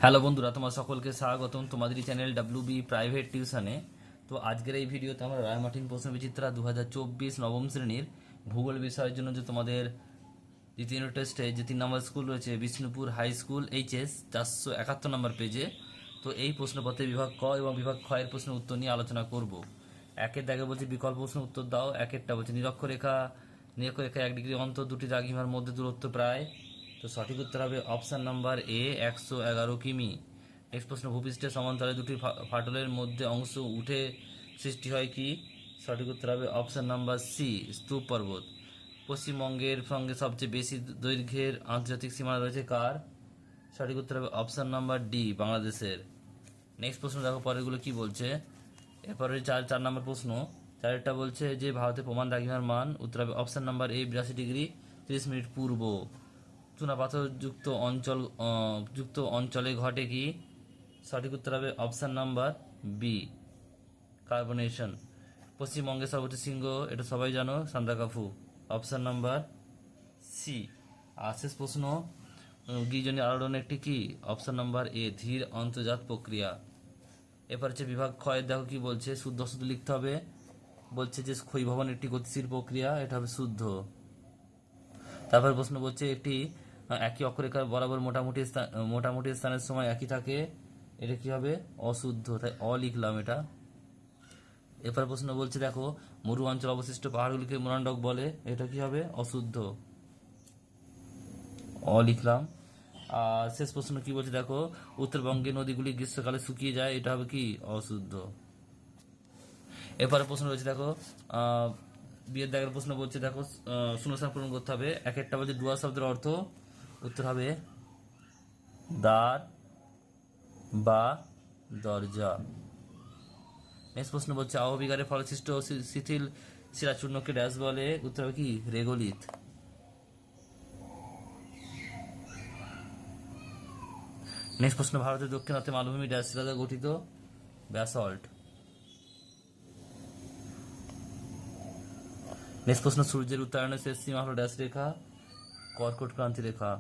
Hello বন্ধুরা, তোমার সকলকে স্বাগতম তোমাদের চ্যানেল ডাব্লিউবি প্রাইভেট টিউশনে। তো আজকের এই ভিডিওতে আমরা রায়মার্টিন প্রশ্নবিচিত্রা 2024 নবম শ্রেণীর ভূগোল বিষয়ের জন্য যে তোমাদের দ্বিতীয় টেস্টে যে 3 নম্বর স্কুল রয়েছে বিষ্ণুপুর হাই স্কুল এইচএস 471 নম্বর পেজে, তো এই প্রশ্নপত্রে বিভাগ ক এবং বিভাগ খ এর প্রশ্নের উত্তর নিয়ে আলোচনা করব। একের দাগে বলছে বিকল্প প্রশ্ন উত্তর দাও। একেরটা বলছে নিরক্ষরেখা 1 ডিগ্রি অন্তর দুটি দ্রাঘিমার মধ্যে দূরত্ব প্রায়। তো সঠিক উত্তর হবে অপশান নাম্বার এ 111 কিমি। নেক্সট প্রশ্ন, ভূপৃষ্ঠের সমান্তরালে দুটি ফাটলের মধ্যে অংশ উঠে সৃষ্টি হয় কি? সঠিক উত্তর হবে অপশান নাম্বার সি স্তূপ পর্বত। পশ্চিমবঙ্গের সঙ্গে সবচেয়ে বেশি দৈর্ঘ্যের আন্তর্জাতিক সীমানা রয়েছে কার? সঠিক উত্তর হবে অপশান নাম্বার ডি বাংলাদেশের। নেক্সট প্রশ্ন দেখো পরেরগুলো কি বলছে। এরপরে চার নম্বর প্রশ্ন, চারেরটা বলছে যে ভারতের প্রমাণ দ্রাঘিমার মান, উত্তর হবে option number A 82 degree 30 minute পূর্ব। চুনাপাথর যুক্ত অঞ্চলে ঘটে কি? সঠিক উত্তর হবে অপশান নাম্বার বি কার্বনেশন। পশ্চিমবঙ্গের সর্বোচ্চ শৃঙ্গ, এটা সবাই জানো, সান্দাকাফু। Option number C. আর শেষ প্রশ্ন, গিরিজনী আলোড়ন একটি কি? অপশান নাম্বার এ ধীর অন্তর্জাত প্রক্রিয়া। এরপর হচ্ছে বিভাগ ক্ষয়ের দেখো কি বলছে, শুদ্ধ শুদ্ধ লিখতে হবে। বলছে যে ক্ষয়ীভবন একটি গতিশীল প্রক্রিয়া, এটা হবে শুদ্ধ। তারপর প্রশ্ন বলছে একটি একই অক্ষরেখার বরাবর মোটামুটি স্থানের সময় একই থাকে, এটা কি হবে? অশুদ্ধ, তাই অ লিখলাম এটা। এরপর প্রশ্ন বলছে দেখো মরু অঞ্চল অবশিষ্ট পাহাড়গুলিকে মোরান্ডক বলে, এটা কি হবে? অশুদ্ধ, অ লিখলাম। আর শেষ প্রশ্ন কি বলছে দেখো, উত্তরবঙ্গের নদীগুলি গ্রীষ্মকালে শুকিয়ে যায়, এটা হবে কি? অশুদ্ধ। এরপরে প্রশ্ন রয়েছে দেখো বিয়ের দাগের প্রশ্ন বলছে দেখো শূন্যস্থান পূরণ করতে হবে। একটা বলছে ডুয়া শব্দের অর্থ, উত্তর হবে দ্বার বা দরজা। নেক্সট প্রশ্ন বলছে আবহবিকারের ফলে সৃষ্ট শিথিল শিলাচূর্ণকে ড্যাশ বলে, উত্তর হবে কি? রেগোলিথ। নেক্সট প্রশ্ন, ভারতের দক্ষিণার্থে মালভূমি ড্যাশ শিলা দ্বারা গঠিত, ব্যাসল্ট। নেক্সট প্রশ্ন, সূর্যের উত্তরায়ণের শেষ সীমা হলো ড্যাশ রেখা, কর্কট ক্রান্তি রেখা।